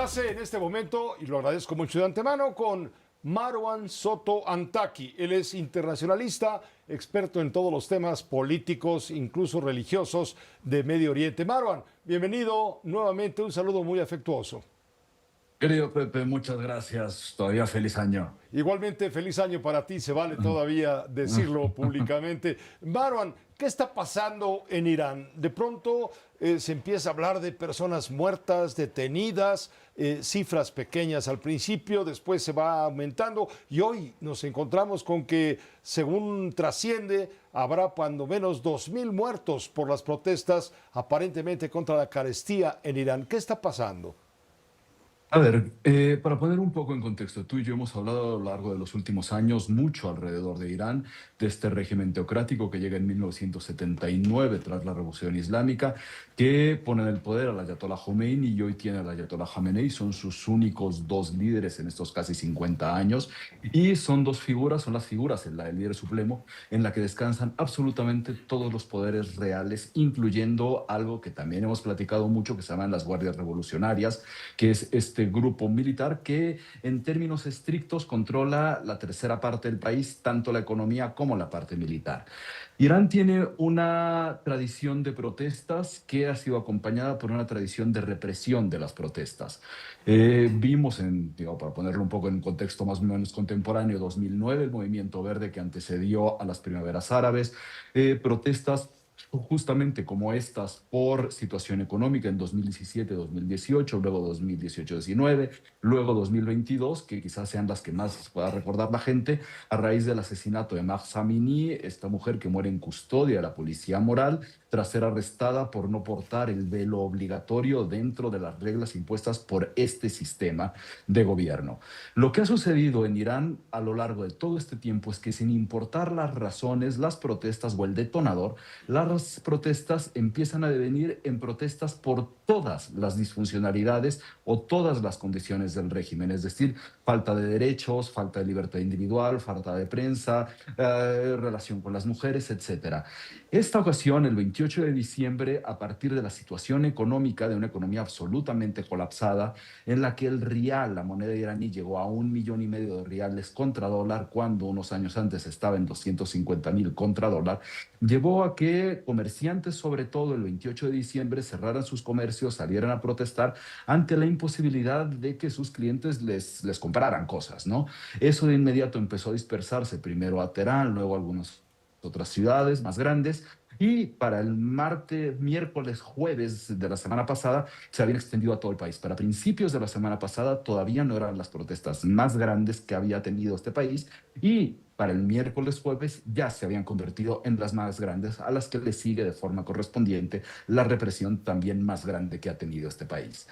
enlace en este momento, y lo agradezco mucho de antemano, con Marwan Soto Antaki. Él es internacionalista, experto en todos los temas políticos, incluso religiosos de Medio Oriente. Marwan, bienvenido nuevamente, un saludo muy afectuoso. Querido Pepe, muchas gracias. Todavía feliz año. Igualmente, feliz año para ti, se vale todavía decirlo públicamente. Marwan, ¿qué está pasando en Irán? De pronto se empieza a hablar de personas muertas, detenidas, cifras pequeñas al principio, después se va aumentando y hoy nos encontramos con que, según trasciende, habrá cuando menos 2.000 muertos por las protestas aparentemente contra la carestía en Irán. ¿Qué está pasando? A ver, para poner un poco en contexto, tú y yo hemos hablado a lo largo de los últimos años mucho alrededor de Irán, de este régimen teocrático que llega en 1979 tras la Revolución Islámica, que pone en el poder al Ayatollah Khomeini y hoy tiene al Ayatollah Khamenei, son sus únicos dos líderes en estos casi 50 años, y son dos figuras, son las figuras, la del líder supremo, en la que descansan absolutamente todos los poderes reales, incluyendo algo que también hemos platicado mucho, que se llaman las guardias revolucionarias, que es este grupo militar que en términos estrictos controla la tercera parte del país, tanto la economía como la parte militar. Irán tiene una tradición de protestas que ha sido acompañada por una tradición de represión de las protestas. Vimos, para ponerlo un poco en contexto más o menos contemporáneo, 2009, el movimiento verde que antecedió a las primaveras árabes, protestas justamente como estas por situación económica en 2017-2018, luego 2018-19, luego 2022, que quizás sean las que más pueda recordar la gente, a raíz del asesinato de Mahsa Amini, esta mujer que muere en custodia de la policía moral tras ser arrestada por no portar el velo obligatorio dentro de las reglas impuestas por este sistema de gobierno. Lo que ha sucedido en Irán a lo largo de todo este tiempo es que, sin importar las razones, las protestas o el detonador, las protestas empiezan a devenir en protestas por todas las disfuncionalidades o todas las condiciones del régimen, es decir, falta de derechos, falta de libertad individual, falta de prensa, relación con las mujeres, etcétera. Esta ocasión, el 28 de diciembre, a partir de la situación económica, de una economía absolutamente colapsada, en la que el rial, la moneda iraní, llegó a 1,5 millones de riales contra dólar, cuando unos años antes estaba en 250,000 contra dólar, llevó a que comerciantes, sobre todo el 28 de diciembre, cerraran sus comercios, salieran a protestar ante la imposibilidad de que sus clientes les compraran cosas, ¿no? Eso de inmediato empezó a dispersarse, primero a Teherán, luego a algunas otras ciudades más grandes, y para el martes, miércoles, jueves de la semana pasada se habían extendido a todo el país. Para principios de la semana pasada todavía no eran las protestas más grandes que había tenido este país, y para el miércoles, jueves ya se habían convertido en las más grandes, a las que le sigue de forma correspondiente la represión también más grande que ha tenido este país.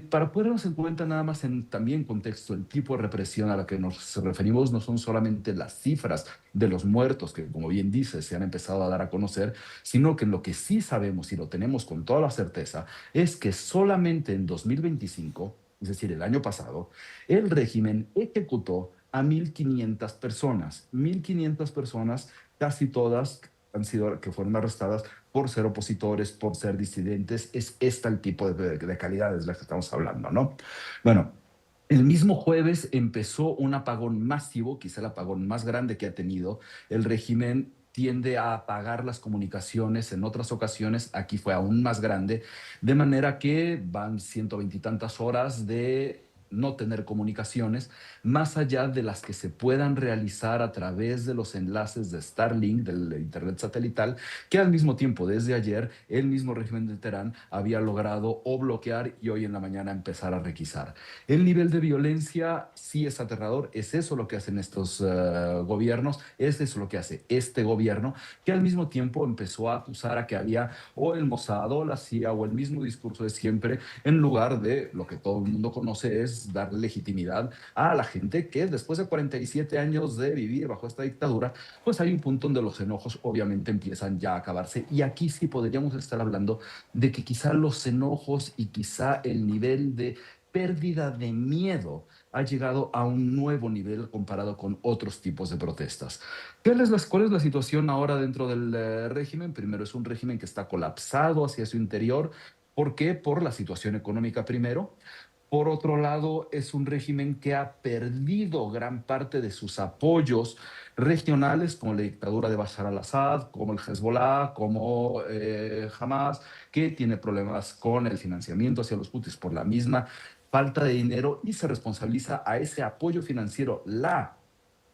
Para ponernos en cuenta nada más en también contexto el tipo de represión a la que nos referimos, no son solamente las cifras de los muertos que, como bien dice, se han empezado a dar a conocer, sino que lo que sí sabemos y lo tenemos con toda la certeza es que solamente en 2025, es decir, el año pasado, el régimen ejecutó a 1.500 personas. 1.500 personas, casi todas que fueron arrestadas por ser opositores, por ser disidentes. Es este el tipo de calidades de las que estamos hablando, ¿no? Bueno, el mismo jueves empezó un apagón masivo, quizá el apagón más grande que ha tenido. El régimen tiende a apagar las comunicaciones en otras ocasiones, aquí fue aún más grande, de manera que van 120 y tantas horas de no tener comunicaciones, más allá de las que se puedan realizar a través de los enlaces de Starlink, del Internet satelital, que al mismo tiempo, desde ayer, el mismo régimen de Teherán había logrado o bloquear y hoy en la mañana empezar a requisar. El nivel de violencia sí es aterrador, es eso lo que hacen estos gobiernos, es eso lo que hace este gobierno, que al mismo tiempo empezó a acusar a que había o el Mossad o la CIA o el mismo discurso de siempre, en lugar de lo que todo el mundo conoce, es dar legitimidad a la gente que después de 47 años de vivir bajo esta dictadura, pues hay un punto donde los enojos obviamente empiezan ya a acabarse. Y aquí sí podríamos estar hablando de que quizá los enojos y quizá el nivel de pérdida de miedo ha llegado a un nuevo nivel comparado con otros tipos de protestas. ¿Cuál es la situación ahora dentro del régimen? Primero, es un régimen que está colapsado hacia su interior. ¿Por qué? Por la situación económica primero, Por otro lado, es un régimen que ha perdido gran parte de sus apoyos regionales, como la dictadura de Bashar al-Assad, como el Hezbollah, como Hamas, que tiene problemas con el financiamiento hacia los hutis por la misma falta de dinero y se responsabiliza a ese apoyo financiero, la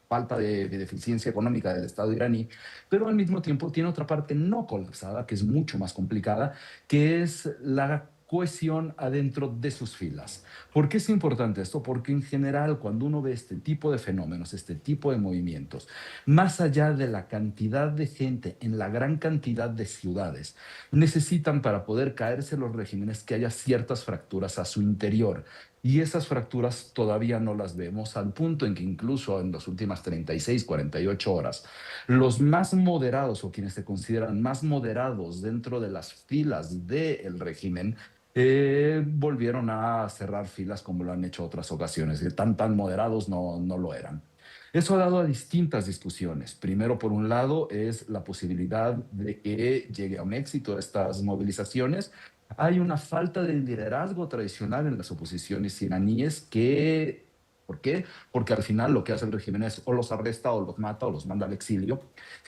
falta de deficiencia económica del Estado iraní, pero al mismo tiempo tiene otra parte no colapsada, que es mucho más complicada, que es la cohesión adentro de sus filas. ¿Por qué es importante esto? Porque en general, cuando uno ve este tipo de fenómenos, este tipo de movimientos, más allá de la cantidad de gente en la gran cantidad de ciudades, necesitan para poder caerse los regímenes que haya ciertas fracturas a su interior. Y esas fracturas todavía no las vemos al punto en que incluso en las últimas 36, 48 horas, los más moderados o quienes se consideran más moderados dentro de las filas del régimen volvieron a cerrar filas como lo han hecho otras ocasiones. Tan moderados no lo eran. Eso ha dado a distintas discusiones. Primero, por un lado, es la posibilidad de que llegue a un éxito estas movilizaciones. Hay una falta de liderazgo tradicional en las oposiciones iraníes que, ¿por qué? Porque al final lo que hace el régimen es o los arresta o los mata o los manda al exilio.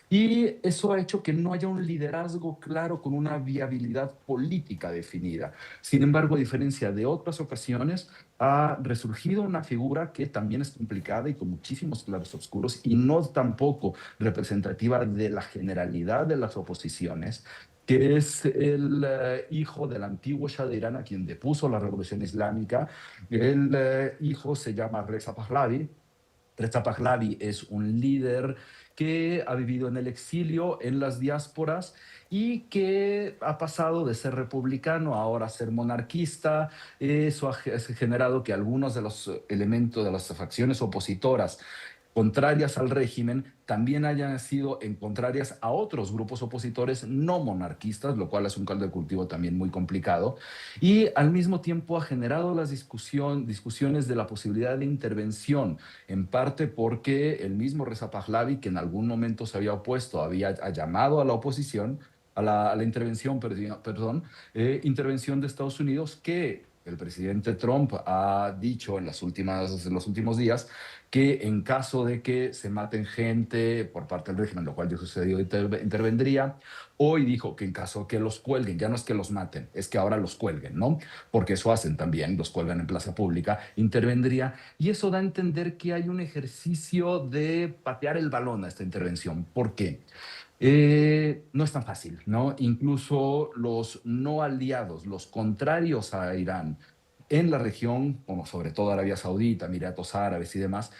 Y eso ha hecho que no haya un liderazgo claro con una viabilidad política definida. Sin embargo, a diferencia de otras ocasiones, ha resurgido una figura que también es complicada y con muchísimos claros oscuros y no tampoco representativa de la generalidad de las oposiciones, que es el hijo del antiguo Shah de Irán, a quien depuso la revolución islámica. El hijo se llama Reza Pahlavi. Reza Pahlavi es un líder que ha vivido en el exilio, en las diásporas, y que ha pasado de ser republicano a ahora ser monarquista. Eso ha generado que algunos de los elementos de las facciones opositoras contrarias al régimen también hayan sido en contrarias a otros grupos opositores no monarquistas, lo cual es un caldo de cultivo también muy complicado, y al mismo tiempo ha generado las discusiones de la posibilidad de intervención, en parte porque el mismo Reza Pahlavi, que en algún momento se había opuesto, ha llamado a la oposición, a la intervención, perdón, intervención de Estados Unidos, que el presidente Trump ha dicho en en los últimos días que en caso de que se maten gente por parte del régimen, lo cual ya sucedió, intervendría. Hoy dijo que en caso que los cuelguen, ya no es que los maten, es que ahora los cuelguen, ¿no? Porque eso hacen también, los cuelgan en plaza pública, intervendría. Y eso da a entender que hay un ejercicio de patear el balón a esta intervención. ¿Por qué? No es tan fácil, ¿no? Incluso los no aliados, los contrarios a Irán en la región, como sobre todo Arabia Saudita, Emiratos Árabes y demás,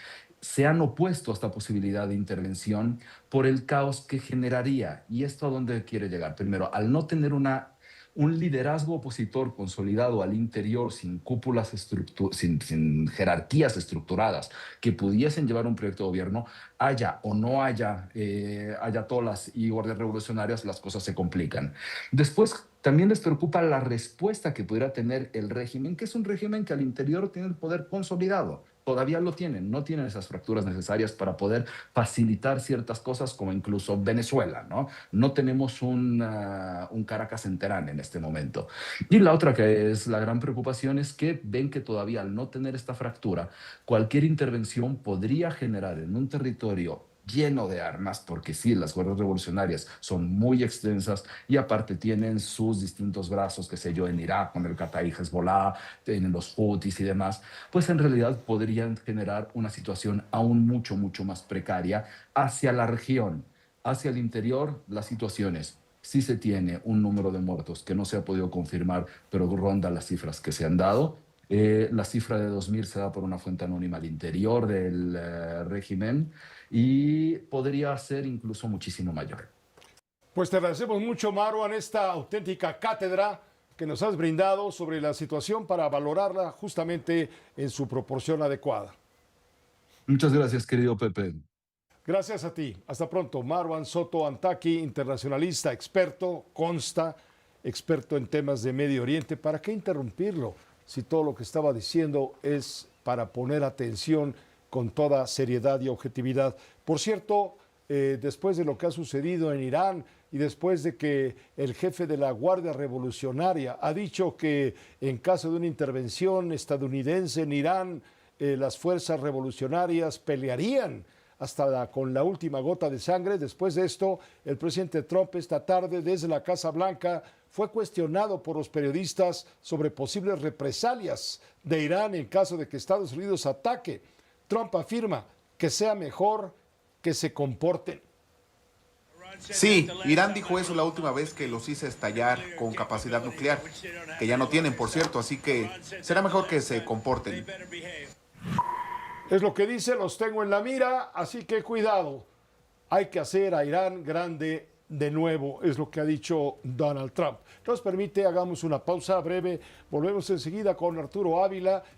se han opuesto a esta posibilidad de intervención por el caos que generaría. ¿Y esto a dónde quiere llegar? Primero, al no tener un liderazgo opositor consolidado al interior, sin cúpulas, sin jerarquías estructuradas que pudiesen llevar un proyecto de gobierno, haya o no haya ayatolas y guardias revolucionarias, las cosas se complican. Después, también les preocupa la respuesta que pudiera tener el régimen, que es un régimen que al interior tiene el poder consolidado. Todavía lo tienen, no tienen esas fracturas necesarias para poder facilitar ciertas cosas como incluso Venezuela, ¿no? No tenemos un Caracas en Teherán en este momento. Y la otra que es la gran preocupación es que ven que todavía al no tener esta fractura, cualquier intervención podría generar en un territorio lleno de armas, porque sí, las guerras revolucionarias son muy extensas y aparte tienen sus distintos brazos, qué sé yo, en Irak, con el Kataib Hezbollah, en los Houthis y demás, pues en realidad podrían generar una situación aún mucho más precaria hacia la región, hacia el interior. Las situaciones sí se tiene un número de muertos que no se ha podido confirmar, pero ronda las cifras que se han dado. La cifra de 2.000 se da por una fuente anónima al interior del régimen y podría ser incluso muchísimo mayor. Pues te agradecemos mucho, Marwan, esta auténtica cátedra que nos has brindado sobre la situación para valorarla justamente en su proporción adecuada. Muchas gracias, querido Pepe. Gracias a ti. Hasta pronto. Marwan Soto Antaki, internacionalista, experto, consta, experto en temas de Medio Oriente. ¿Para qué interrumpirlo si todo lo que estaba diciendo es para poner atención con toda seriedad y objetividad? Por cierto, después de lo que ha sucedido en Irán y después de que el jefe de la Guardia Revolucionaria ha dicho que en caso de una intervención estadounidense en Irán, las fuerzas revolucionarias pelearían hasta con la última gota de sangre. Después de esto, el presidente Trump esta tarde desde la Casa Blanca fue cuestionado por los periodistas sobre posibles represalias de Irán en caso de que Estados Unidos ataque. Trump afirma que sea mejor que se comporten. Sí, Irán dijo eso la última vez que los hice estallar con capacidad nuclear, que ya no tienen, por cierto, así que será mejor que se comporten. Es lo que dice, los tengo en la mira, así que cuidado. Hay que hacer a Irán grande de nuevo, es lo que ha dicho Donald Trump. Nos permite, hagamos una pausa breve, volvemos enseguida con Arturo Ávila